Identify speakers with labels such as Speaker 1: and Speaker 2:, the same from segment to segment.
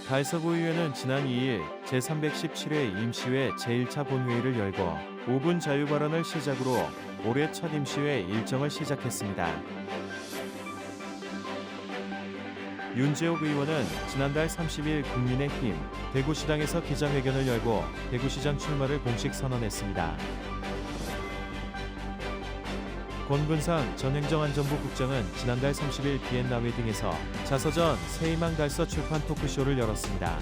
Speaker 1: 달서구의회는 지난 2일 제317회 임시회 제1차 본회의를 열고 5분 자유발언을 시작으로 올해 첫 임시회 일정을 시작했습니다. 윤재옥 의원은 지난달 30일 국민의힘 대구시당에서 기자회견을 열고 대구시장 출마를 공식 선언했습니다. 권근상 전 행정안전부 국장은 지난달 30일 비엔나 웨딩에서 자서전 새희망 달서 출판 토크쇼를 열었습니다.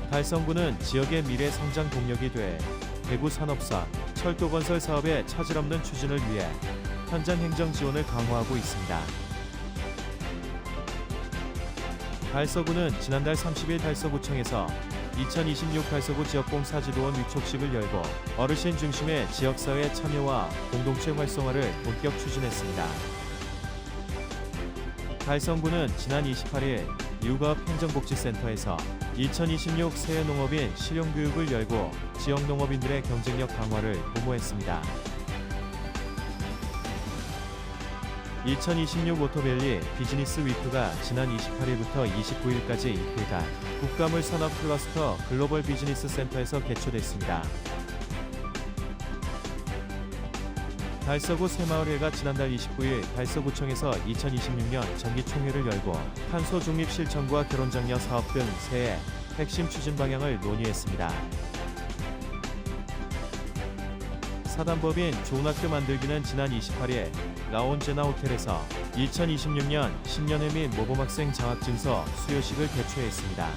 Speaker 1: 달성구는 지역의 미래 성장 동력이 돼 대구 산업사, 철도건설 사업의 차질 없는 추진을 위해 현장 행정 지원을 강화하고 있습니다. 달서구는 지난달 30일 달서구청에서 2026 달서구 지역봉사지도원 위촉식을 열고 어르신 중심의 지역사회 참여와 공동체 활성화를 본격 추진했습니다. 달성구는 지난 28일 육업행정복지센터에서 2026 새해농업인 실용교육을 열고 지역농업인들의 경쟁력 강화를 도모했습니다. 2026 오토밸리 비즈니스 위크가 지난 28일부터 29일까지 이틀간 국가물 산업 클러스터 글로벌 비즈니스 센터에서 개최됐습니다. 달서구 새마을회가 지난달 29일 달서구청에서 2026년 정기총회를 열고 탄소 중립 실천과 결혼장려 사업 등 새해 핵심 추진 방향을 논의했습니다. 사단법인 좋은 학교 만들기는 지난 28일 라온제나 호텔에서 2026년 신년회 및 모범학생 장학증서 수여식을 개최했습니다.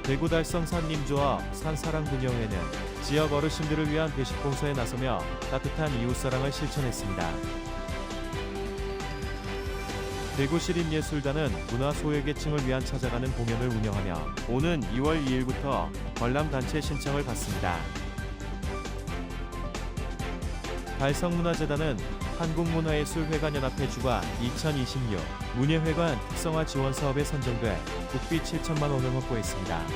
Speaker 1: 대구 달성 산림조합 산사랑분녀회는 지역 어르신들을 위한 배식 봉사에 나서며 따뜻한 이웃사랑을 실천했습니다. 대구시립예술단은 문화소외계층을 위한 찾아가는 공연을 운영하며 오는 2월 2일부터 관람단체 신청을 받습니다. 달성문화재단은 한국문화예술회관연합회 주관 2026 문예회관 특성화 지원 사업에 선정돼 국비 7천만 원을 확보했습니다.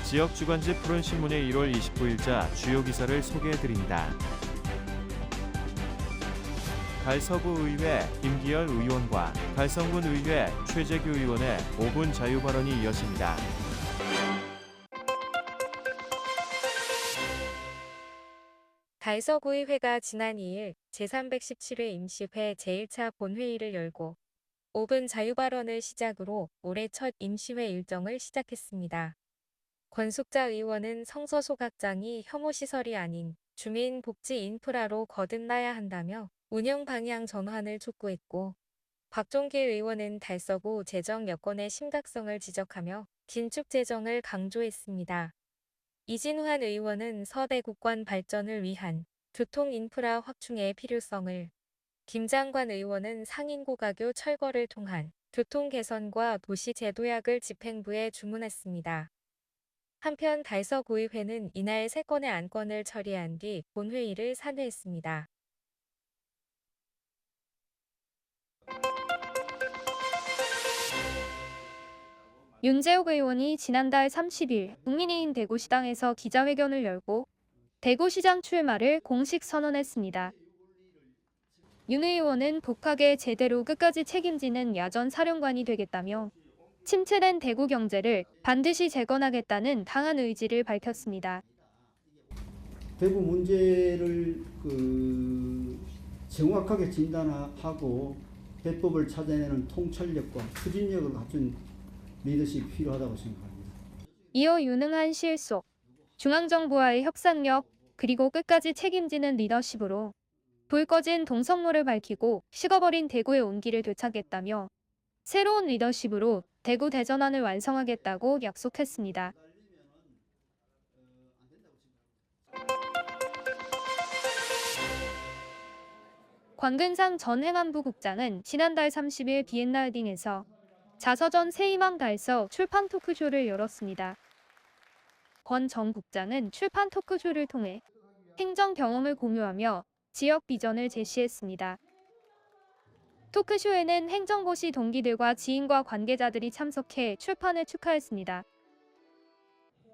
Speaker 1: 지역 주간지 푸른 신문의 1월 29일자 주요 기사를 소개해드립니다. 달서구의회 김기열 의원과 달성군 의회 최재규 의원의 5분 자유 발언이 이어집니다.
Speaker 2: 달서구의회가 지난 2일 제317회 임시회 제1차 본회의를 열고 5분 자유발언을 시작으로 올해 첫 임시회 일정을 시작했습니다. 권숙자 의원은 성서소각장이 혐오시설이 아닌 주민복지 인프라로 거듭나야 한다며 운영 방향 전환을 촉구했고, 박종기 의원은 달서구 재정 여건의 심각성을 지적하며 긴축 재정을 강조했습니다. 이진환 의원은 서대국관 발전을 위한 교통 인프라 확충의 필요성을, 김장관 의원은 상인고가교 철거를 통한 교통 개선과 도시 제도약을 집행부에 주문했습니다. 한편 달서구의회는 이날 3건의 안건을 처리한 뒤 본회의를 산회했습니다.
Speaker 3: 윤재옥 의원이 지난달 30일 국민의힘 대구시당에서 기자회견을 열고 대구시장 출마를 공식 선언했습니다. 윤 의원은 독하게 제대로 끝까지 책임지는 야전 사령관이 되겠다며 침체된 대구 경제를 반드시 재건하겠다는 강한 의지를 밝혔습니다.
Speaker 4: 대구 문제를 정확하게 진단하고 해법을 찾아내는 통찰력과 추진력을 갖춘 리더십이 필요하다고 생각합니다.
Speaker 3: 이어 유능한 실속, 중앙정부와의 협상력, 그리고 끝까지 책임지는 리더십으로 불 꺼진 동성로를 밝히고 식어버린 대구의 온기를 되찾겠다며 새로운 리더십으로 대구 대전환을 완성하겠다고 약속했습니다. 권근상 전 행안부 국장은 지난달 30일 비엔나 웨딩에서 자서전 새희망 달서 출판 토크쇼를 열었습니다. 권 전 국장은 출판 토크쇼를 통해 행정 경험을 공유하며 지역 비전을 제시했습니다. 토크쇼에는 행정고시 동기들과 지인과 관계자들이 참석해 출판을 축하했습니다.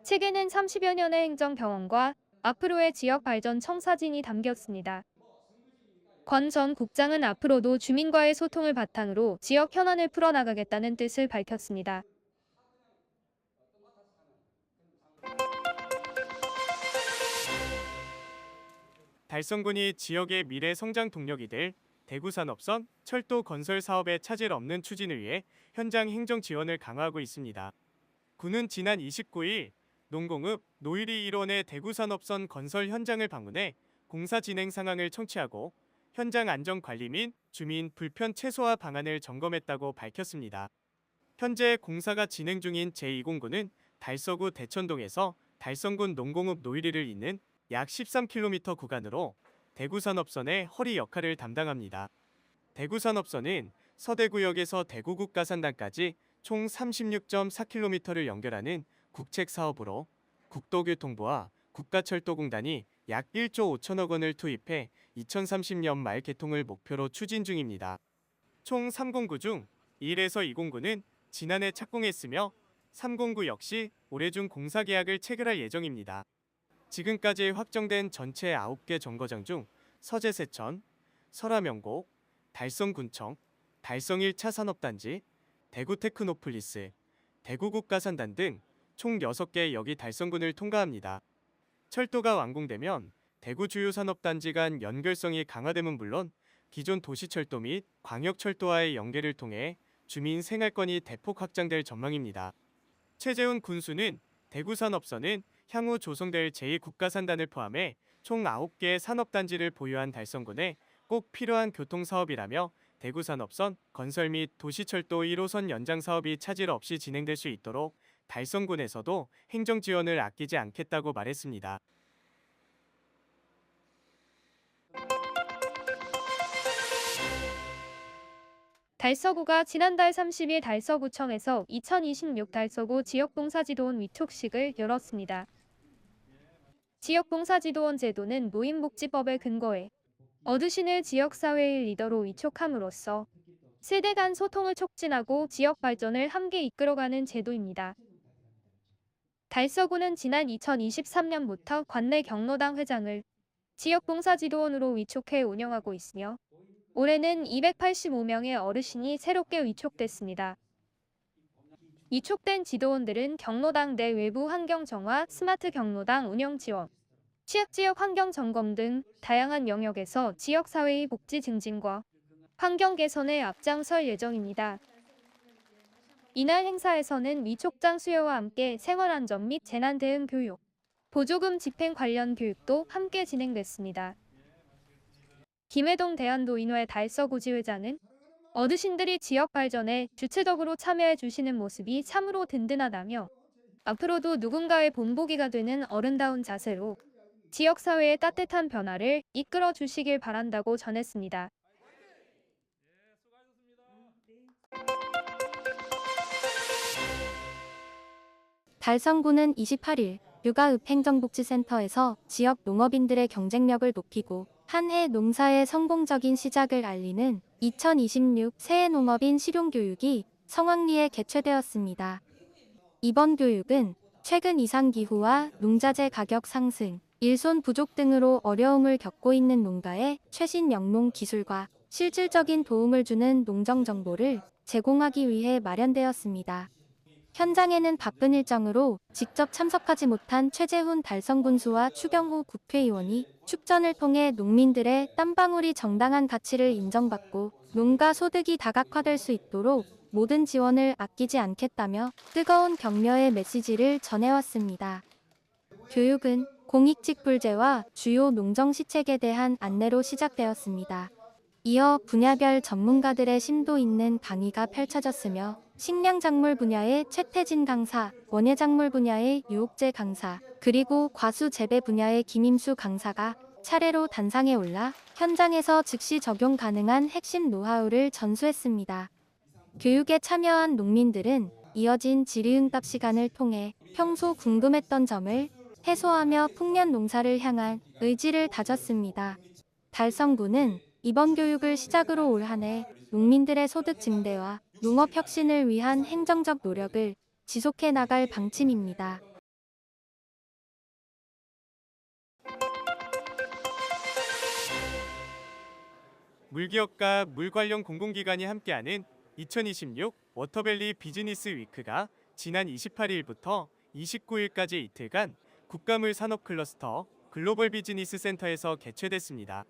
Speaker 3: 책에는 30여 년의 행정 경험과 앞으로의 지역 발전 청사진이 담겼습니다. 권 전 국장은 앞으로도 주민과의 소통을 바탕으로 지역 현안을 풀어나가겠다는 뜻을 밝혔습니다.
Speaker 5: 달성군이 지역의 미래 성장 동력이 될 대구산업선 철도 건설 사업에 차질 없는 추진을 위해 현장 행정 지원을 강화하고 있습니다. 군은 지난 29일 농공읍 노일이 일원의 대구산업선 건설 현장을 방문해 공사 진행 상황을 청취하고 현장 안전 관리 및 주민 불편 최소화 방안을 점검했다고 밝혔습니다. 현재 공사가 진행 중인 제2공구는 달서구 대천동에서 달성군 농공읍 노일이를 잇는 약 13km 구간으로 대구산업선의 허리 역할을 담당합니다. 대구산업선은 서대구역에서 대구국가산단까지 총 36.4km를 연결하는 국책 사업으로 국도교통부와 국가철도공단이 약 1조 5천억 원을 투입해 2030년 말 개통을 목표로 추진 중입니다. 총 3공구 중 1에서 2공구는 지난해 착공했으며 3공구 역시 올해 중 공사 계약을 체결할 예정입니다. 지금까지 확정된 전체 9개 정거장 중 서재세천, 설화명곡, 달성군청, 달성 1차 산업단지, 대구테크노폴리스, 대구국가산단 등 총 6개 역이 달성군을 통과합니다. 철도가 완공되면 대구 주요 산업단지 간 연결성이 강화됨은 물론 기존 도시철도 및 광역철도와의 연계를 통해 주민 생활권이 대폭 확장될 전망입니다. 최재훈 군수는 대구산업선은 향후 조성될 제2국가산단을 포함해 총 9개의 산업단지를 보유한 달성군에 꼭 필요한 교통사업이라며 대구산업선 건설 및 도시철도 1호선 연장 사업이 차질 없이 진행될 수 있도록 달성군에서도 행정지원을 아끼지 않겠다고 말했습니다.
Speaker 3: 달서구가 지난달 30일 달서구청에서 2026 달서구 지역봉사지도원 위촉식을 열었습니다. 지역봉사지도원 제도는 노인복지법에 근거해 어르신을 지역사회의 리더로 위촉함으로써 세대 간 소통을 촉진하고 지역 발전을 함께 이끌어가는 제도입니다. 달서구는 지난 2023년부터 관내 경로당 회장을 지역봉사지도원으로 위촉해 운영하고 있으며 올해는 285명의 어르신이 새롭게 위촉됐습니다. 위촉된 지도원들은 경로당 내 외부 환경 정화, 스마트 경로당 운영 지원, 취약지역 환경 점검 등 다양한 영역에서 지역사회의 복지 증진과 환경 개선에 앞장설 예정입니다. 이날 행사에서는 위촉장 수여와 함께 생활안전 및 재난 대응 교육, 보조금 집행 관련 교육도 함께 진행됐습니다. 김해동 대한노인회 달서구 지회장은 어르신들이 지역 발전에 주체적으로 참여해 주시는 모습이 참으로 든든하다며 앞으로도 누군가의 본보기가 되는 어른다운 자세로 지역사회의 따뜻한 변화를 이끌어 주시길 바란다고 전했습니다.
Speaker 6: 달성구는 28일 육아읍 행정복지센터에서 지역 농업인들의 경쟁력을 높이고 한 해 농사의 성공적인 시작을 알리는 2026 새해 농업인 실용교육이 성황리에 개최되었습니다. 이번 교육은 최근 이상기후와 농자재 가격 상승, 일손 부족 등으로 어려움을 겪고 있는 농가에 최신 영농 기술과 실질적인 도움을 주는 농정 정보를 제공하기 위해 마련되었습니다. 현장에는 바쁜 일정으로 직접 참석하지 못한 최재훈 달성군수와 추경호 국회의원이 축전을 통해 농민들의 땀방울이 정당한 가치를 인정받고 농가 소득이 다각화될 수 있도록 모든 지원을 아끼지 않겠다며 뜨거운 격려의 메시지를 전해왔습니다. 교육은 공익직불제와 주요 농정시책에 대한 안내로 시작되었습니다. 이어 분야별 전문가들의 심도 있는 강의가 펼쳐졌으며 식량작물 분야의 최태진 강사, 원예작물 분야의 유옥재 강사, 그리고 과수 재배 분야의 김임수 강사가 차례로 단상에 올라 현장에서 즉시 적용 가능한 핵심 노하우를 전수했습니다. 교육에 참여한 농민들은 이어진 질의응답 시간을 통해 평소 궁금했던 점을 해소하며 풍년 농사를 향한 의지를 다졌습니다. 달성구는 이번 교육을 시작으로 올 한 해 농민들의 소득 증대와 농업 혁신을 위한 행정적 노력을 지속해 나갈 방침입니다.
Speaker 5: 물기업과 물 관련 공공기관이 함께하는 2026 워터밸리 비즈니스 위크가 지난 28일부터 29일까지 이틀간 국가물 산업 클러스터 글로벌 비즈니스 센터에서 개최됐습니다.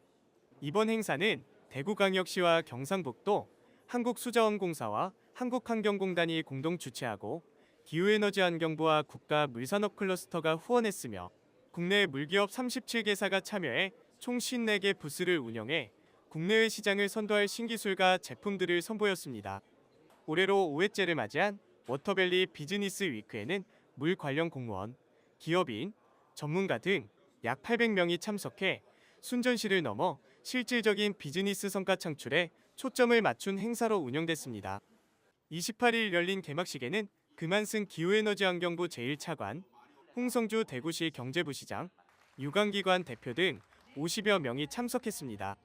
Speaker 5: 이번 행사는 대구광역시와 경상북도 한국수자원공사와 한국환경공단이 공동 주최하고 기후에너지환경부와 국가물산업 클러스터가 후원했으며 국내 물기업 37개사가 참여해 총 54개 부스를 운영해 국내외 시장을 선도할 신기술과 제품들을 선보였습니다. 올해로 5회째를 맞이한 워터밸리 비즈니스 위크에는 물 관련 공무원, 기업인, 전문가 등 약 800명이 참석해 순전시를 넘어 실질적인 비즈니스 성과 창출에 초점을 맞춘 행사로 운영됐습니다. 28일 열린 개막식에는 금한승 기후에너지환경부 제1차관, 홍성주 대구시 경제부시장, 유관기관 대표 등 50여 명이 참석했습니다.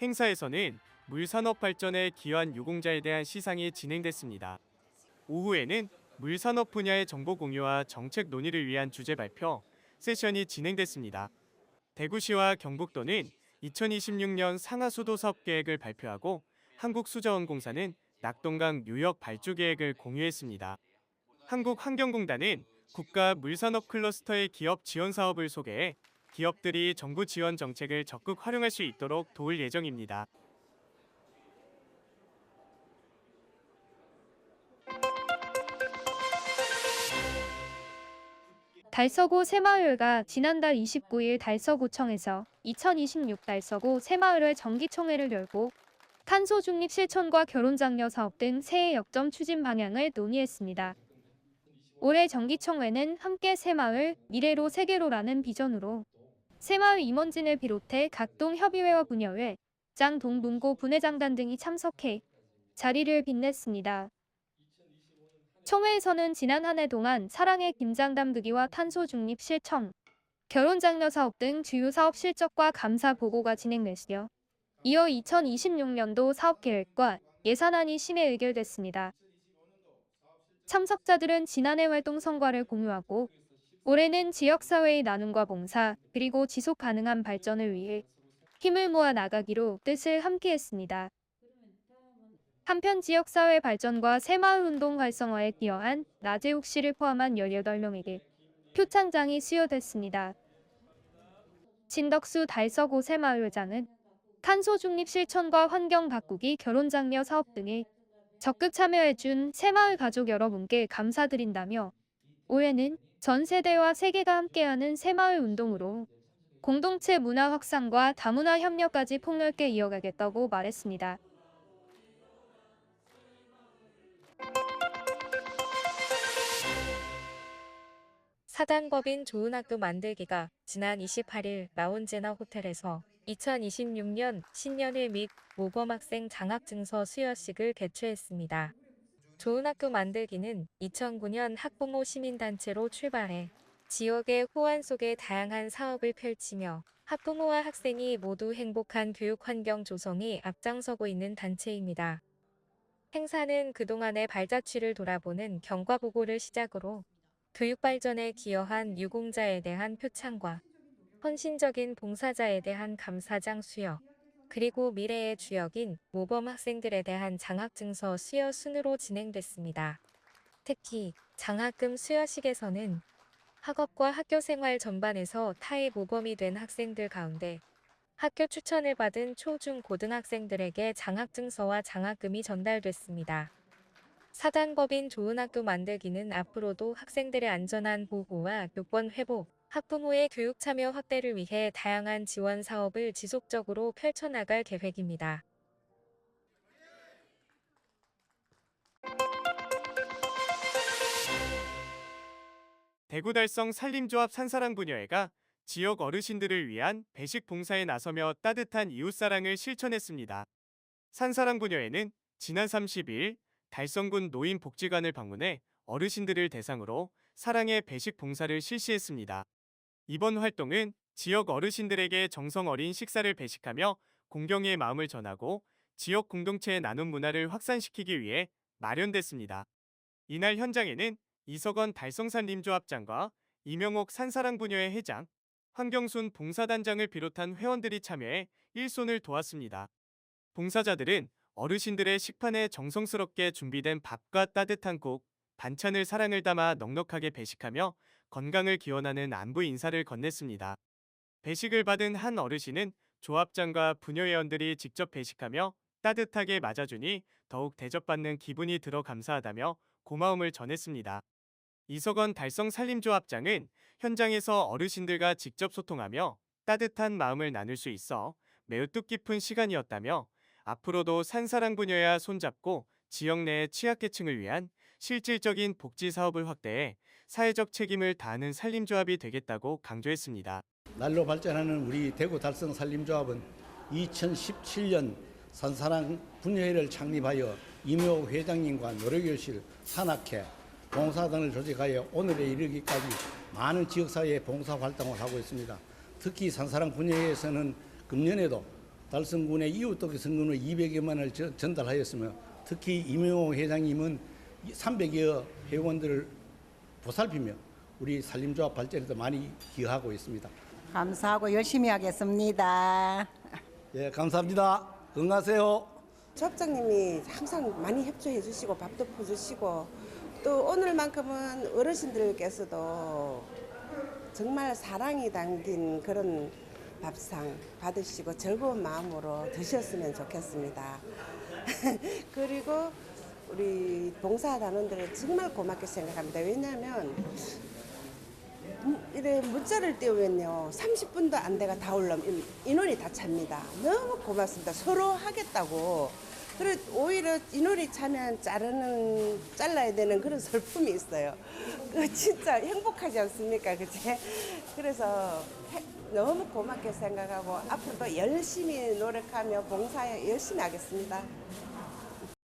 Speaker 5: 행사에서는 물산업 발전에 기여한 유공자에 대한 시상이 진행됐습니다. 오후에는 물산업 분야의 정보 공유와 정책 논의를 위한 주제 발표 세션이 진행됐습니다. 대구시와 경북도는 2026년 상하수도 사업 계획을 발표하고 한국수자원공사는 낙동강 유역 발주 계획을 공유했습니다. 한국환경공단은 국가 물산업 클러스터의 기업 지원 사업을 소개해 기업들이 정부 지원 정책을 적극 활용할 수 있도록 도울 예정입니다.
Speaker 3: 달서구 새마을회가 지난달 29일 달서구청에서 2026 달서구 새마을회 정기총회를 열고 탄소 중립 실천과 결혼장려 사업 등 새해 역점 추진 방향을 논의했습니다. 올해 정기총회는 함께 새마을, 미래로 세계로라는 비전으로 새마을 임원진을 비롯해 각동 협의회와 분여회, 장 동문고 분회장단 등이 참석해 자리를 빛냈습니다. 총회에서는 지난 한 해 동안 사랑의 김장 담그기와 탄소 중립 실천, 결혼 장려 사업 등 주요 사업 실적과 감사 보고가 진행됐으며 이어 2026년도 사업 계획과 예산안이 심의 의결됐습니다. 참석자들은 지난해 활동 성과를 공유하고 올해는 지역사회의 나눔과 봉사 그리고 지속 가능한 발전을 위해 힘을 모아 나가기로 뜻을 함께했습니다. 한편 지역사회 발전과 새마을운동 활성화에 기여한 나재욱 씨를 포함한 18명에게 표창장이 수여됐습니다. 진덕수 달서구 새마을회장은 탄소 중립 실천과 환경 가꾸기 결혼장려 사업 등에 적극 참여해준 새마을 가족 여러분께 감사드린다며 올해는 전 세대와 세계가 함께하는 새마을 운동으로 공동체 문화 확산과 다문화 협력까지 폭넓게 이어가겠다고 말했습니다.
Speaker 2: 사단법인 좋은 학교 만들기가 지난 28일 라운제나 호텔에서 2026년 신년회 및 모범학생 장학증서 수여식을 개최했습니다. 좋은 학교 만들기는 2009년 학부모 시민단체로 출발해 지역의 호환 속에 다양한 사업을 펼치며 학부모와 학생이 모두 행복한 교육 환경 조성에 앞장서고 있는 단체입니다. 행사는 그동안의 발자취를 돌아보는 경과보고를 시작으로 교육 발전에 기여한 유공자에 대한 표창과 헌신적인 봉사자에 대한 감사장 수여, 그리고 미래의 주역인 모범 학생들에 대한 장학증서 수여 순으로 진행됐습니다. 특히 장학금 수여식에서는 학업과 학교생활 전반에서 타의 모범이 된 학생들 가운데 학교 추천을 받은 초, 중, 고등학생들에게 장학증서와 장학금이 전달됐습니다. 사단법인 좋은 학교 만들기는 앞으로도 학생들의 안전한 보호와 교권 회복, 학부모의 교육 참여 확대를 위해 다양한 지원 사업을 지속적으로 펼쳐나갈 계획입니다.
Speaker 5: 대구 달성 산림조합 산사랑 분여회가 지역 어르신들을 위한 배식 봉사에 나서며 따뜻한 이웃사랑을 실천했습니다. 산사랑 분여회는 지난 30일 달성군 노인복지관을 방문해 어르신들을 대상으로 사랑의 배식 봉사를 실시했습니다. 이번 활동은 지역 어르신들에게 정성 어린 식사를 배식하며 공경의 마음을 전하고 지역 공동체의 나눔 문화를 확산시키기 위해 마련됐습니다. 이날 현장에는 이석원 달성산림조합장과 이명옥 산사랑 분여회 회장, 황경순 봉사단장을 비롯한 회원들이 참여해 일손을 도왔습니다. 봉사자들은 어르신들의 식판에 정성스럽게 준비된 밥과 따뜻한 국, 반찬을 사랑을 담아 넉넉하게 배식하며 건강을 기원하는 안부 인사를 건넸습니다. 배식을 받은 한 어르신은 조합장과 부녀회원들이 직접 배식하며 따뜻하게 맞아주니 더욱 대접받는 기분이 들어 감사하다며 고마움을 전했습니다. 이석원 달성 산림조합장은 현장에서 어르신들과 직접 소통하며 따뜻한 마음을 나눌 수 있어 매우 뜻깊은 시간이었다며 앞으로도 산사랑 분야와 손잡고 지역 내 취약계층을 위한 실질적인 복지 사업을 확대해 사회적 책임을 다하는 산림조합이 되겠다고 강조했습니다.
Speaker 7: 날로 발전하는 우리 대구 달성 산림조합은 2017년 산사랑 분회를 창립하여 이묘 회장님과 노래교실, 산악회, 봉사 등을 조직하여 오늘에 이르기까지 많은 지역사회에 봉사활동을 하고 있습니다. 특히 산사랑 분회에서는 금년에도 달성군의 이웃돕기 성금을 200여만 원을 전달하였으며 특히 이묘 회장님은 300여 회원들을 보살피며 우리 산림조합 발전에도 많이 기여하고 있습니다.
Speaker 8: 감사하고 열심히 하겠습니다.
Speaker 7: 예, 감사합니다. 건강하세요.
Speaker 9: 조합장님이 항상 많이 협조해 주시고 밥도 퍼주시고 또 오늘만큼은 어르신들께서도 정말 사랑이 담긴 그런 밥상 받으시고 즐거운 마음으로 드셨으면 좋겠습니다. 그리고 우리 봉사단원들을 정말 고맙게 생각합니다. 왜냐하면 이래 문자를 띄우면요 30분도 안 돼가 다 올라오면 인원이 다 찹니다. 너무 고맙습니다. 서로 하겠다고. 그리고 오히려 인원이 차면 잘라야 되는 그런 슬픔이 있어요. 그 진짜 행복하지 않습니까, 그치? 그래서 너무 고맙게 생각하고 앞으로도 열심히 노력하며 봉사 열심히 하겠습니다.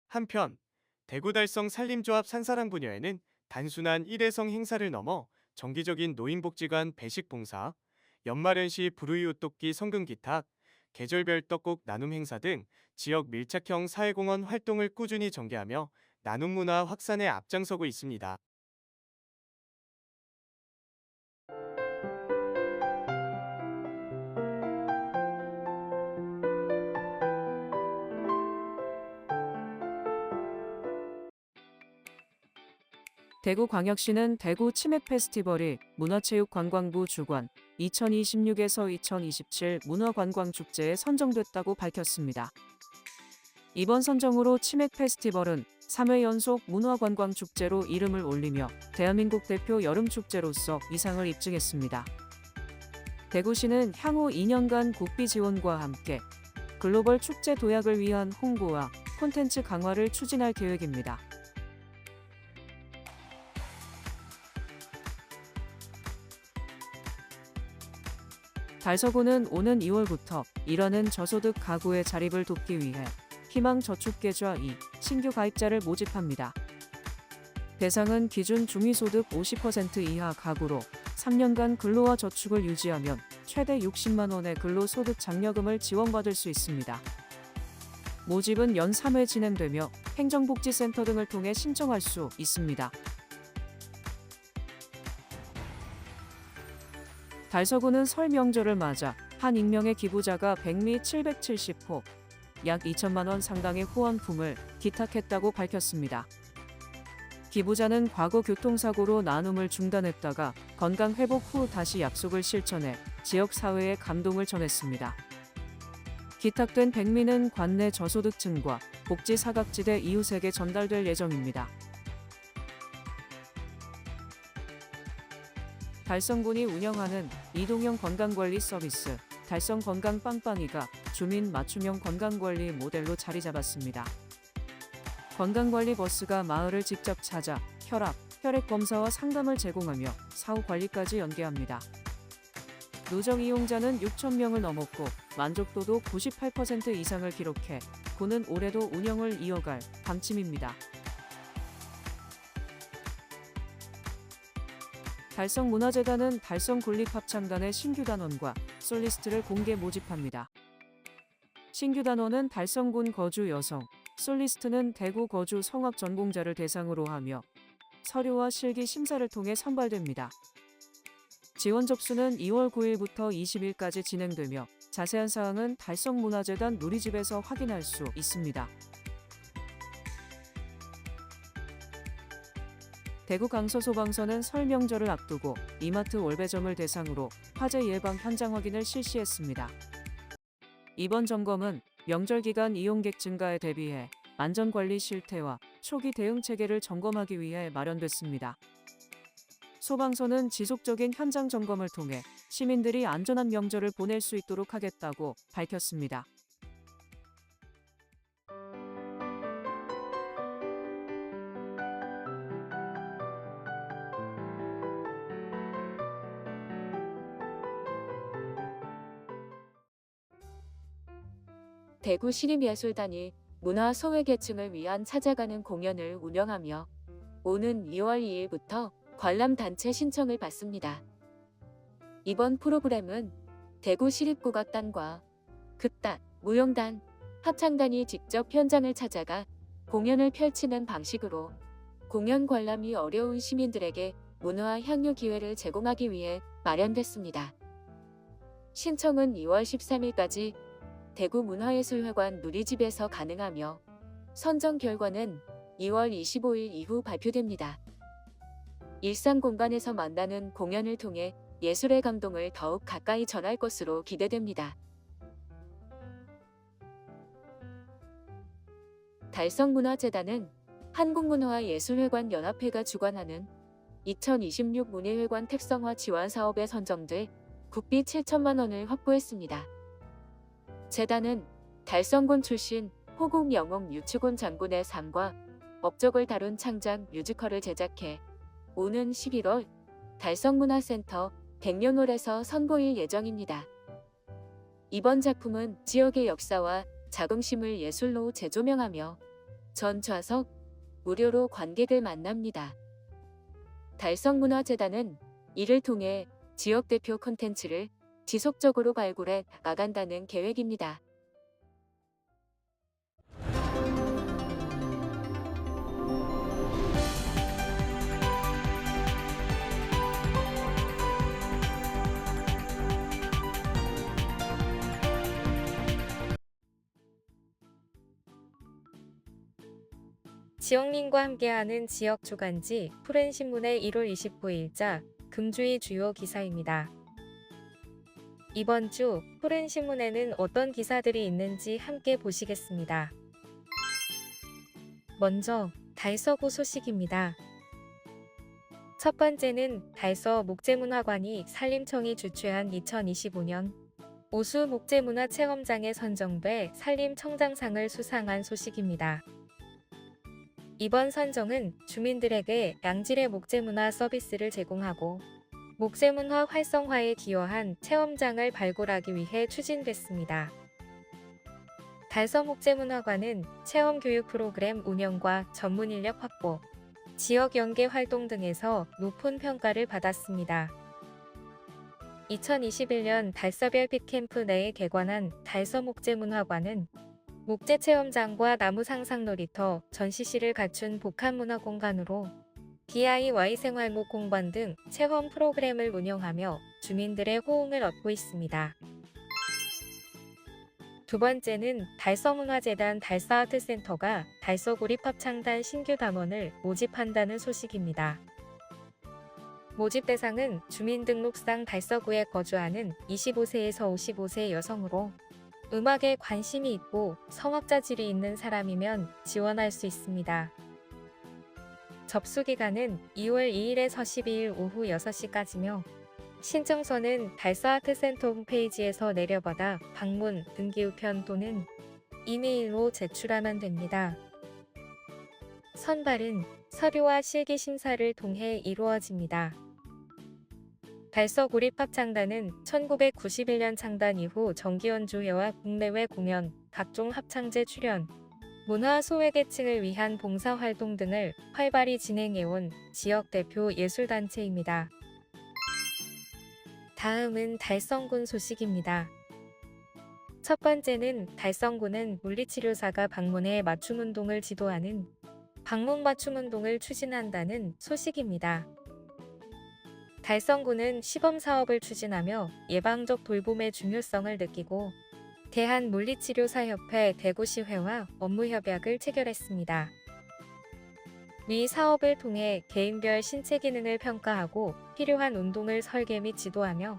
Speaker 5: 한편 대구 달성 산림조합 산사랑 분야에는 단순한 일회성 행사를 넘어 정기적인 노인복지관 배식 봉사, 연말연시 불우이웃 돕기 성금 기탁, 계절별 떡국 나눔 행사 등 지역 밀착형 사회공헌 활동을 꾸준히 전개하며 나눔 문화 확산에 앞장서고 있습니다.
Speaker 10: 대구광역시는 대구 치맥 페스티벌이 문화체육관광부 주관 2026에서 2027 문화관광축제에 선정됐다고 밝혔습니다. 이번 선정으로 치맥 페스티벌은 3회 연속 문화관광축제로 이름을 올리며 대한민국 대표 여름축제로서 위상을 입증했습니다. 대구시는 향후 2년간 국비 지원과 함께 글로벌 축제 도약을 위한 홍보와 콘텐츠 강화를 추진할 계획입니다. 달서구는 오는 2월부터 일하는 저소득 가구의 자립을 돕기 위해 희망저축계좌 2 신규 가입자를 모집합니다. 대상은 기준 중위소득 50% 이하 가구로 3년간 근로와 저축을 유지하면 최대 60만 원의 근로소득 장려금을 지원받을 수 있습니다. 모집은 연 3회 진행되며 행정복지센터 등을 통해 신청할 수 있습니다. 달서구는 설 명절을 맞아 한 익명의 기부자가 백미 770호, 약 2천만 원 상당의 후원품을 기탁했다고 밝혔습니다. 기부자는 과거 교통사고로 나눔을 중단했다가 건강 회복 후 다시 약속을 실천해 지역사회에 감동을 전했습니다. 기탁된 백미는 관내 저소득층과 복지 사각지대 이웃에게 전달될 예정입니다. 달성군이 운영하는 이동형 건강관리 서비스 달성 건강 빵빵이가 주민 맞춤형 건강관리 모델로 자리 잡았습니다. 건강관리 버스가 마을을 직접 찾아 혈압, 혈액 검사와 상담을 제공하며 사후 관리까지 연계합니다. 누적 이용자는 6,000명을 넘었고 만족도도 98% 이상을 기록해 군은 올해도 운영을 이어갈 방침입니다. 달성문화재단은 달성군립합창단의 신규 단원과 솔리스트를 공개 모집합니다. 신규 단원은 달성군 거주 여성, 솔리스트는 대구 거주 성악 전공자를 대상으로 하며 서류와 실기 심사를 통해 선발됩니다. 지원 접수는 2월 9일부터 20일까지 진행되며 자세한 사항은 달성문화재단 누리집에서 확인할 수 있습니다. 대구 강서소방서는 설 명절을 앞두고 이마트 월배점을 대상으로 화재 예방 현장 확인을 실시했습니다. 이번 점검은 명절 기간 이용객 증가에 대비해 안전관리 실태와 초기 대응 체계를 점검하기 위해 마련됐습니다. 소방서는 지속적인 현장 점검을 통해 시민들이 안전한 명절을 보낼 수 있도록 하겠다고 밝혔습니다.
Speaker 11: 대구시립예술단이 문화소외계층을 위한 찾아가는 공연을 운영하며 오는 2월 2일부터 관람단체 신청을 받습니다. 이번 프로그램은 대구시립국악단과 극단, 무용단, 합창단이 직접 현장을 찾아가 공연을 펼치는 방식으로 공연 관람이 어려운 시민들에게 문화 향유 기회를 제공하기 위해 마련됐습니다. 신청은 2월 13일까지 대구문화예술회관 누리집에서 가능하며 선정 결과는 2월 25일 이후 발표됩니다. 일상 공간에서 만나는 공연을 통해 예술의 감동을 더욱 가까이 전할 것으로 기대됩니다. 달성문화재단은 한국문화예술회관 연합회가 주관하는 2026 문예회관 특성화 지원 사업에 선정돼 국비 7천만 원을 확보했습니다. 재단은 달성군 출신 호국 영웅 유추군 장군의 삶과 업적을 다룬 창작 뮤지컬을 제작해 오는 11월 달성문화센터 백년홀에서 선보일 예정입니다. 이번 작품은 지역의 역사와 자긍심을 예술로 재조명하며 전 좌석 무료로 관객을 만납니다. 달성문화재단은 이를 통해 지역 대표 콘텐츠를 지속적으로 발굴해 나간다는 계획입니다.
Speaker 2: 지역민과 함께하는 지역 주간지 푸른신문의 1월 29일자 금주의 주요 기사입니다. 이번 주 푸른신문에는 어떤 기사들이 있는지 함께 보시겠습니다. 먼저 달서구 소식입니다. 첫 번째는 달서 목재문화관이 산림청이 주최한 2025년 오수 목재문화체험장에 선정돼 산림청장상을 수상한 소식입니다. 이번 선정은 주민들에게 양질의 목재문화 서비스를 제공하고 목재문화 활성화에 기여한 체험장을 발굴하기 위해 추진됐습니다. 달서목재문화관은 체험교육 프로그램 운영과 전문 인력 확보, 지역 연계 활동 등에서 높은 평가를 받았습니다. 2021년 달서별 픽캠프 내에 개관한 달서목재문화관은 목재 체험장과 나무 상상 놀이터, 전시실을 갖춘 복합문화 공간으로 DIY 생활목 공방 등 체험 프로그램을 운영하며 주민들의 호응을 얻고 있습니다. 두 번째는 달서문화재단 달서아트센터가 달서구립합창단 신규 단원을 모집한다는 소식입니다. 모집 대상은 주민등록상 달서구에 거주하는 25세에서 55세 여성으로 음악에 관심이 있고 성악자질이 있는 사람이면 지원할 수 있습니다. 접수 기간은 2월 2일에서 12일 오후 6시까지며 신청서는 달서아트센터 홈페이지에서 내려받아 방문, 등기 우편 또는 이메일로 제출하면 됩니다. 선발은 서류와 실기 심사를 통해 이루어집니다. 달서구립합창단은 1991년 창단 이후 정기연주회와 국내외 공연, 각종 합창제 출연, 문화 소외계층을 위한 봉사활동 등을 활발히 진행해온 지역 대표 예술단체입니다. 다음은 달성군 소식입니다. 첫 번째는 달성군은 물리치료사가 방문해 맞춤운동을 지도하는 방문 맞춤운동을 추진한다는 소식입니다. 달성군은 시범 사업을 추진하며 예방적 돌봄의 중요성을 느끼고 대한물리치료사협회 대구시회와 업무협약을 체결했습니다. 위 사업을 통해 개인별 신체 기능을 평가하고 필요한 운동을 설계 및 지도하며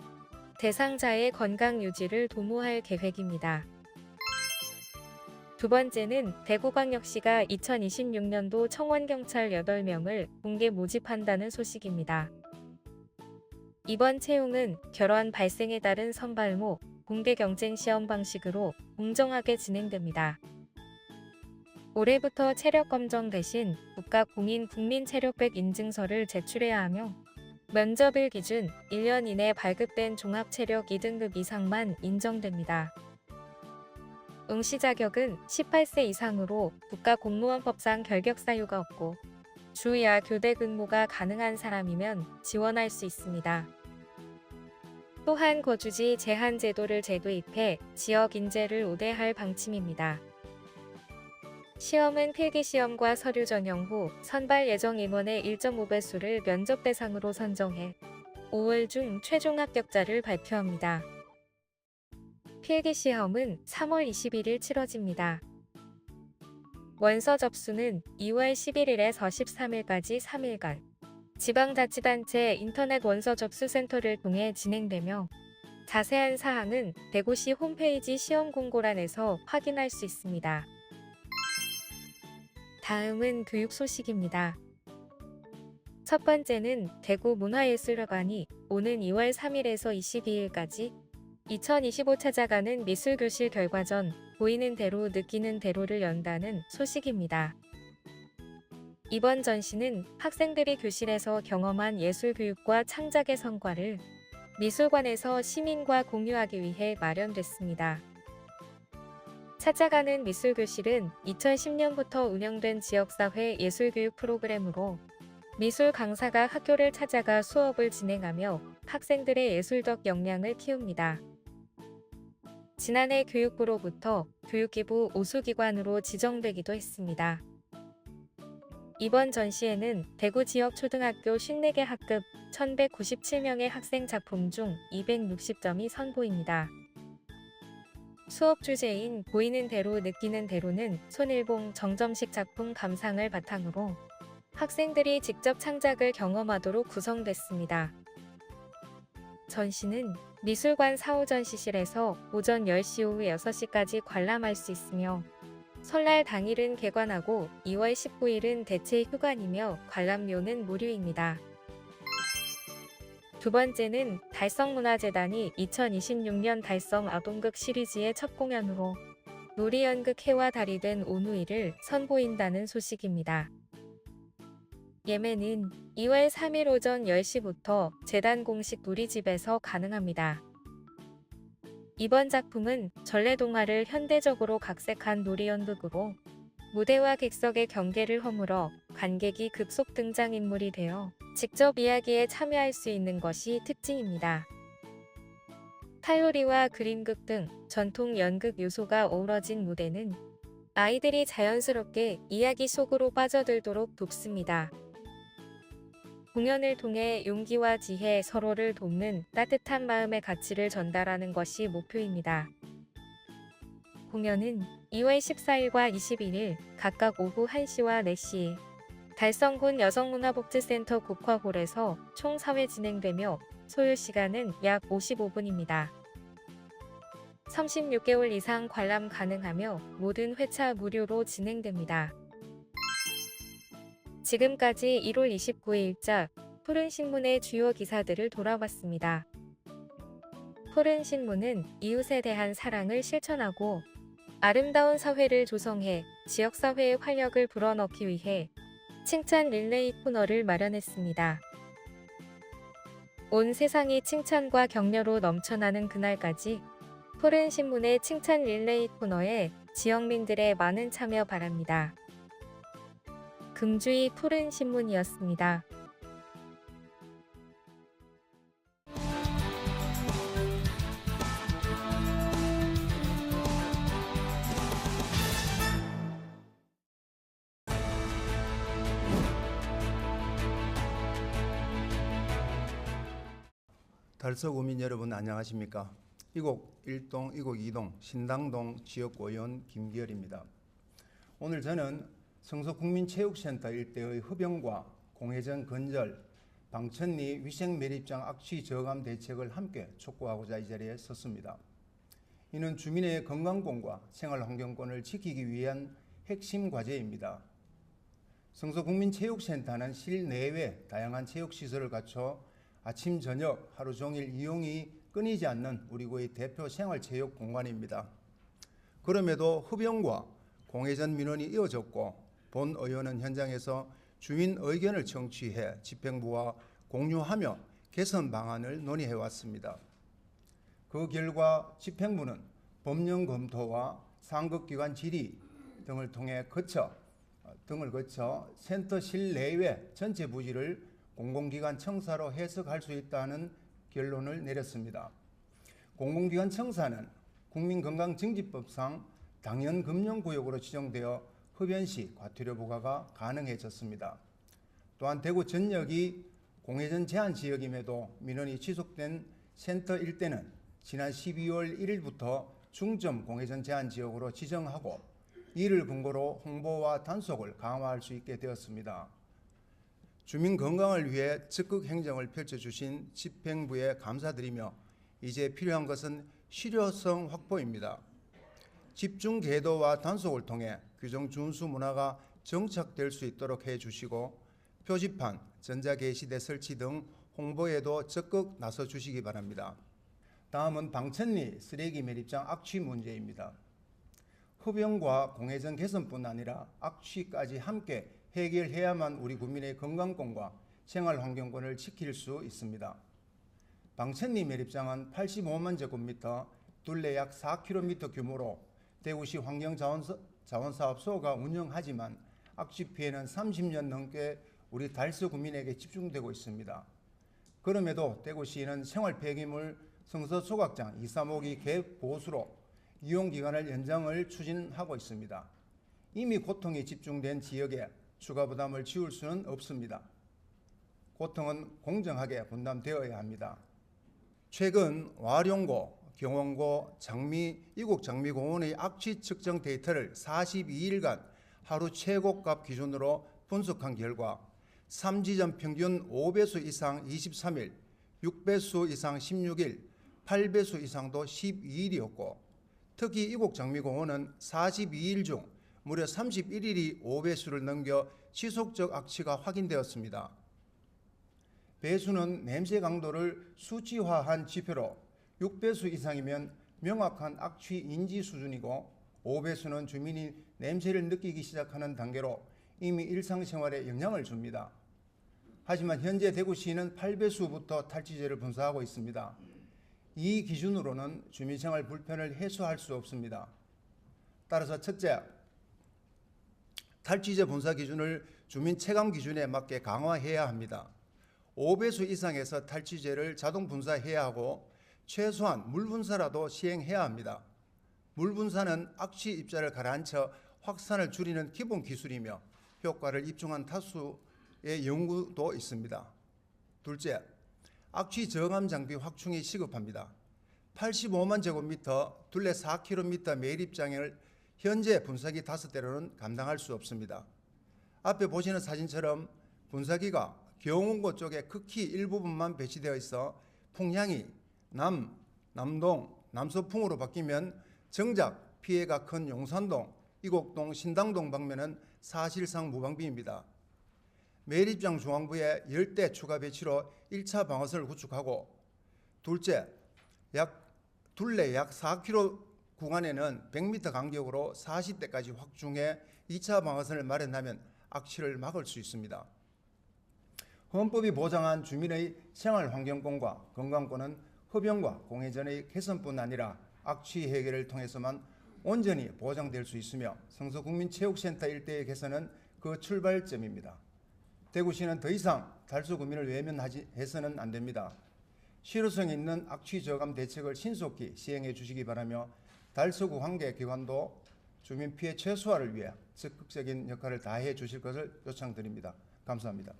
Speaker 2: 대상자의 건강 유지를 도모할 계획입니다. 두 번째는 대구광역시가 2026년도 청원경찰 8명을 공개 모집한다는 소식입니다. 이번 채용은 결혼 발생에 따른 선발모, 공개 경쟁 시험 방식으로 공정하게 진행됩니다. 올해부터 체력 검정 대신 국민체력백 인증서를 제출해야 하며 면접일 기준 1년 이내 발급된 종합체력 2등급 이상만 인정됩니다. 응시 자격은 18세 이상으로 국가공무원법상 결격 사유가 없고 주 야 교대 근무가 가능한 사람이면 지원할 수 있습니다. 또한 거주지 제한 제도를 재도입해 지역 인재를 우대할 방침입니다. 시험은 필기시험과 서류 전형 후 선발 예정 인원의 1.5배수를 면접 대상으로 선정해 5월 중 최종 합격자를 발표합니다. 필기시험은 3월 21일 치러집니다. 원서 접수는 2월 11일에서 13일까지 3일간 지방자치단체 인터넷 원서 접수센터를 통해 진행되며 자세한 사항은 대구시 홈페이지 시험 공고란에서 확인할 수 있습니다. 다음은 교육 소식입니다. 첫 번째는 대구 문화예술회관이 오는 2월 3일에서 22일까지 2025 찾아가는 미술교실 결과전 보이는 대로 느끼는 대로를 연다는 소식입니다. 이번 전시는 학생들이 교실에서 경험한 예술교육과 창작의 성과를 미술관에서 시민과 공유하기 위해 마련됐습니다. 찾아가는 미술교실은 2010년부터 운영된 지역사회 예술교육 프로그램으로 미술 강사가 학교를 찾아가 수업을 진행하며 학생들의 예술적 역량을 키웁니다. 지난해 교육부로부터 교육기부 우수기관으로 지정되기도 했습니다. 이번 전시회는 대구 지역 초등학교 54개 학급 1197명의 학생 작품 중 260점이 선보입니다. 수업 주제인 보이는 대로 느끼는 대로는 손일봉 정점식 작품 감상을 바탕으로 학생들이 직접 창작을 경험하도록 구성됐습니다. 전시는 미술관 4호 전시실에서 오전 10시 오후 6시까지 관람할 수 있으며 설날 당일은 개관하고 2월 19일은 대체 휴관이며 관람료는 무료입니다. 두 번째는 달성문화재단이 2026년 달성 아동극 시리즈의 첫 공연으로 놀이연극 해와 달이 된 오누이를 선보인다는 소식입니다. 예매는 2월 3일 오전 10시부터 재단 공식 누리집에서 가능합니다. 이번 작품은 전래동화를 현대적으로 각색한 놀이연극으로 무대와 객석의 경계를 허물어 관객이 급속 등장인물이 되어 직접 이야기에 참여할 수 있는 것이 특징입니다. 탈놀이와 그림극 등 전통 연극 요소가 어우러진 무대는 아이들이 자연스럽게 이야기 속으로 빠져들도록 돕습니다. 공연을 통해 용기와 지혜, 서로를 돕는 따뜻한 마음의 가치를 전달하는 것이 목표입니다. 공연은 2월 14일과 21일 각각 오후 1시와 4시 달성군 여성문화복지센터 국화홀에서 총 4회 진행되며 소요시간은 약 55분입니다. 36개월 이상 관람 가능하며 모든 회차 무료로 진행됩니다. 지금까지 1월 29일자 푸른신문의 주요 기사들을 돌아봤습니다. 푸른신문은 이웃에 대한 사랑을 실천하고 아름다운 사회를 조성해 지역사회의 활력을 불어넣기 위해 칭찬 릴레이 코너를 마련했습니다. 온 세상이 칭찬과 격려로 넘쳐나는 그날까지 푸른신문의 칭찬 릴레이 코너에 지역민들의 많은 참여 바랍니다. 금주의 푸른신문이었습니다.
Speaker 12: 달서구민 여러분 안녕하십니까? 이곡 1동, 이곡 2동, 신당동 지역구의원 김기열입니다. 오늘 저는 성서국민체육센터 일대의 흡연과 공회전 건설, 방천리 위생매립장 악취 저감 대책을 함께 촉구하고자 이 자리에 섰습니다. 이는 주민의 건강권과 생활환경권을 지키기 위한 핵심 과제입니다. 성서국민체육센터는 실내외 다양한 체육시설을 갖춰 아침 저녁 하루 종일 이용이 끊이지 않는 우리 구의 대표 생활체육 공간입니다. 그럼에도 흡연과 공회전 민원이 이어졌고 본 의원은 현장에서 주민 의견을 청취해 집행부와 공유하며 개선 방안을 논의해왔습니다. 그 결과 집행부는 법령 검토와 상급기관 질의 등을 거쳐 센터 실내외 전체 부지를 공공기관 청사로 해석할 수 있다는 결론을 내렸습니다. 공공기관 청사는 국민건강증진법상 당연금융구역으로 지정되어 흡연 시 과태료 부과가 가능해졌습니다. 또한 대구 전역이 공회전 제한 지역임에도 민원이 지속된 센터 일대는 지난 12월 1일부터 중점 공회전 제한 지역으로 지정하고 이를 근거로 홍보와 단속을 강화할 수 있게 되었습니다. 주민 건강을 위해 적극 행정을 펼쳐주신 집행부에 감사드리며 이제 필요한 것은 실효성 확보입니다. 집중 계도와 단속을 통해 규정 준수 문화가 정착될 수 있도록 해주시고 표지판, 전자게시대 설치 등 홍보에도 적극 나서 주시기 바랍니다. 다음은 방천리 쓰레기 매립장 악취 문제입니다. 흡연과 공회전 개선뿐 아니라 악취까지 함께 해결해야만 우리 국민의 건강권과 생활환경권을 지킬 수 있습니다. 방천리 매립장은 85만 제곱미터, 둘레 약 4km 규모로 대구시 환경자원사업소가 운영하지만 악취 피해는 30년 넘게 우리 달서 구민에게 집중되고 있습니다. 그럼에도 대구시는 생활폐기물 성서조각장 2, 3호기 개업 보수로 이용기간을 연장을 추진하고 있습니다. 이미 고통이 집중된 지역에 추가 부담을 지울 수는 없습니다. 고통은 공정하게 분담되어야 합니다. 최근 와룡고, 경원고, 이곡 장미공원의 악취 측정 데이터를 42일간 하루 최고값 기준으로 분석한 결과 3지점 평균 5배수 이상 23일, 6배수 이상 16일, 8배수 이상도 12일이었고 특히 이곡 장미공원은 42일 중 무려 31일이 5배수를 넘겨 지속적 악취가 확인되었습니다. 배수는 냄새 강도를 수치화한 지표로 6배수 이상이면 명확한 악취 인지 수준이고 5배수는 주민이 냄새를 느끼기 시작하는 단계로 이미 일상생활에 영향을 줍니다. 하지만 현재 대구시는 8배수부터 탈취제를 분사하고 있습니다. 이 기준으로는 주민생활 불편을 해소할 수 없습니다. 따라서 첫째, 탈취제 분사 기준을 주민 체감 기준에 맞게 강화해야 합니다. 5배수 이상에서 탈취제를 자동 분사해야 하고 최소한 물 분사라도 시행해야 합니다. 물 분사는 악취 입자를 가라앉혀 확산을 줄이는 기본 기술이며 효과를 입증한 다수의 연구도 있습니다. 둘째, 악취 저감 장비 확충이 시급합니다. 85만 제곱미터, 둘레 4km 매립장을 현재 분사기 5대로는 감당할 수 없습니다. 앞에 보시는 사진처럼 분사기가 경운고 쪽에 극히 일부분만 배치되어 있어 풍향이 남동, 남서풍으로 바뀌면 정작 피해가 큰 용산동, 이곡동, 신당동 방면은 사실상 무방비입니다. 매립장 중앙부에 열대 추가 배치로 1차 방어선을 구축하고 둘째, 둘레 약 4km 구간에는 100m 간격으로 40대까지 확충해 2차 방어선을 마련하면 악취를 막을 수 있습니다. 헌법이 보장한 주민의 생활환경권과 건강권은 흡연과 공회전의 개선뿐 아니라 악취 해결을 통해서만 온전히 보장될 수 있으며 성서국민체육센터 일대의 개선은 그 출발점입니다. 대구시는 더 이상 달서 구민을 외면해서는 안 됩니다. 실효성 있는 악취 저감 대책을 신속히 시행해 주시기 바라며 달서구 관계기관도 주민 피해 최소화를 위해 적극적인 역할을 다해 주실 것을 요청드립니다. 감사합니다.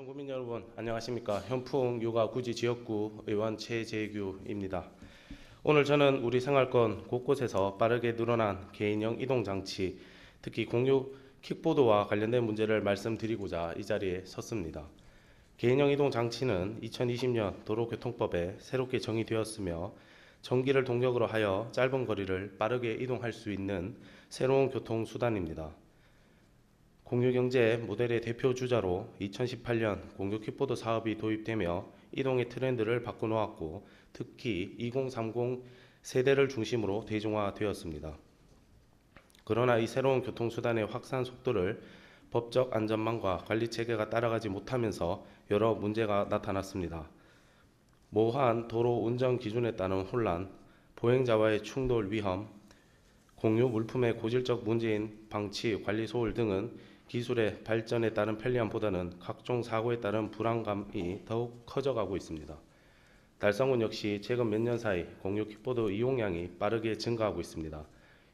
Speaker 13: 달성 구민 여러분 안녕하십니까. 현풍 육아 구지 지역구 의원 최재규입니다. 오늘 저는 우리 생활권 곳곳에서 빠르게 늘어난 개인형 이동장치, 특히 공유 킥보드와 관련된 문제를 말씀드리고자 이 자리에 섰습니다. 개인형 이동장치는 2020년 도로교통법에 새롭게 정의되었으며 전기를 동력으로 하여 짧은 거리를 빠르게 이동할 수 있는 새로운 교통수단입니다. 공유경제 모델의 대표 주자로 2018년 공유 킥보드 사업이 도입되며 이동의 트렌드를 바꿔놓았고 특히 2030 세대를 중심으로 대중화되었습니다. 그러나 이 새로운 교통수단의 확산 속도를 법적 안전망과 관리체계가 따라가지 못하면서 여러 문제가 나타났습니다. 모호한 도로 운전 기준에 따른 혼란, 보행자와의 충돌 위험, 공유 물품의 고질적 문제인 방치, 관리 소홀 등은 기술의 발전에 따른 편리함보다는 각종 사고에 따른 불안감이 더욱 커져가고 있습니다. 달성군 역시 최근 몇 년 사이 공유 킥보드 이용량이 빠르게 증가하고 있습니다.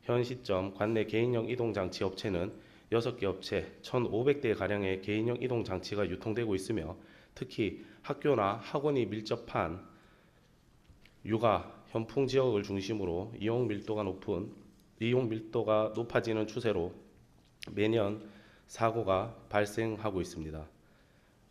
Speaker 13: 현 시점 관내 개인형 이동장치 업체는 6개 업체 1,500대 가량의 개인형 이동장치가 유통되고 있으며 특히 학교나 학원이 밀접한 육아, 현풍 지역을 중심으로 이용 밀도가 높아지는 추세로 매년 사고가 발생하고 있습니다.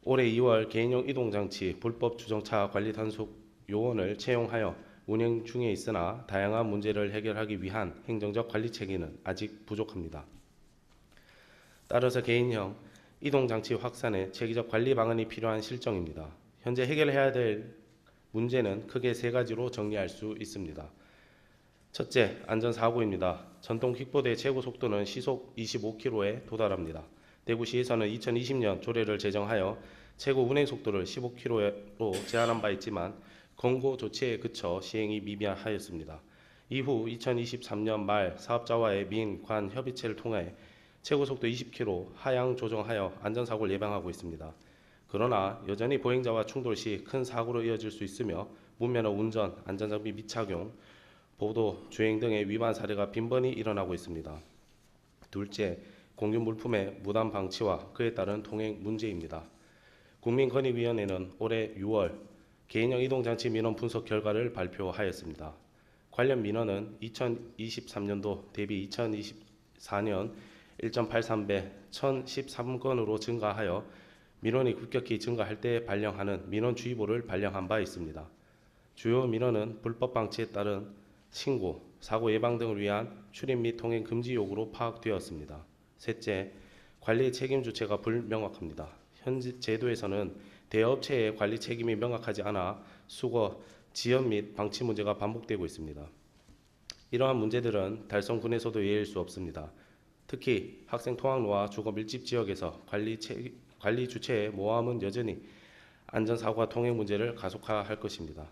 Speaker 13: 올해 2월 개인형 이동장치 불법 주정차 관리 단속 요원을 채용하여 운행 중에 있으나 다양한 문제를 해결하기 위한 행정적 관리 체계는 아직 부족합니다. 따라서 개인형 이동장치 확산에 체계적 관리 방안이 필요한 실정입니다. 현재 해결해야 될 문제는 크게 3가지로 정리할 수 있습니다. 첫째, 안전사고입니다. 전동 킥보드의 최고 속도는 시속 25km에 도달합니다. 대구시에서는 2020년 조례를 제정하여 최고 운행 속도를 15km로 제한한 바 있지만 권고 조치에 그쳐 시행이 미비하였습니다. 이후 2023년 말 사업자와의 민관 협의체를 통해 최고 속도 20km 하향 조정하여 안전사고를 예방하고 있습니다. 그러나 여전히 보행자와 충돌 시 큰 사고로 이어질 수 있으며 무면허 운전, 안전장비 미착용, 보도, 주행 등의 위반 사례가 빈번히 일어나고 있습니다. 둘째, 공유 물품의 무단 방치와 그에 따른 통행 문제입니다. 국민권익위원회는 올해 6월 개인형 이동장치 민원 분석 결과를 발표하였습니다. 관련 민원은 2023년도 대비 2024년 1.83배 1013건으로 증가하여 민원이 급격히 증가할 때 발령하는 민원주의보를 발령한 바 있습니다. 주요 민원은 불법 방치에 따른 신고, 사고 예방 등을 위한 출입 및 통행 금지 요구로 파악되었습니다. 셋째, 관리 책임 주체가 불명확합니다. 현재 제도에서는 대업체의 관리 책임이 명확하지 않아 수거, 지연 및 방치 문제가 반복되고 있습니다. 이러한 문제들은 달성군에서도 예외일 수 없습니다. 특히 학생 통학로와 주거 밀집 지역에서 관리 주체의 모호함은 여전히 안전사고와 통행 문제를 가속화할 것입니다.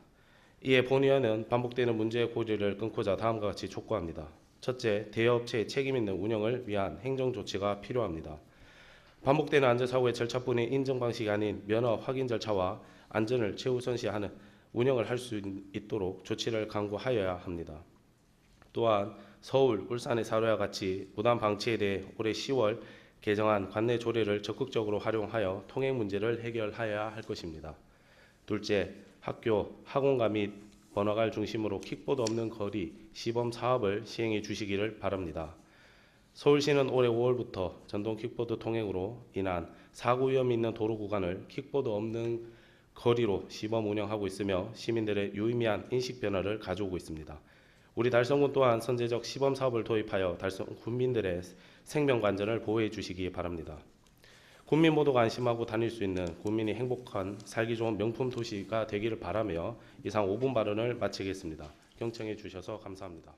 Speaker 13: 이에 본위원은 반복되는 문제의 고리를 끊고자 다음과 같이 촉구합니다. 첫째, 대여업체의 책임 있는 운영을 위한 행정조치가 필요합니다. 반복되는 안전사고의 절차뿐인 인증 방식이 아닌 면허 확인 절차와 안전을 최우선시하는 운영을 할 수 있도록 조치를 강구하여야 합니다. 또한 서울, 울산의 사례와 같이 무단 방치에 대해 올해 10월 개정한 관내 조례를 적극적으로 활용하여 통행 문제를 해결하여야 할 것입니다. 둘째, 학교, 학원가 및 번화가를 중심으로 킥보드 없는 거리 시범 사업을 시행해 주시기를 바랍니다. 서울시는 올해 5월부터 전동 킥보드 통행으로 인한 사고 위험이 있는 도로 구간을 킥보드 없는 거리로 시범 운영하고 있으며 시민들의 유의미한 인식 변화를 가져오고 있습니다. 우리 달성군 또한 선제적 시범 사업을 도입하여 달성 군민들의 생명과 안전을 보호해 주시기 바랍니다. 국민 모두가 안심하고 다닐 수 있는 국민이 행복한 살기 좋은 명품 도시가 되기를 바라며 이상 5분 발언을 마치겠습니다. 경청해 주셔서 감사합니다.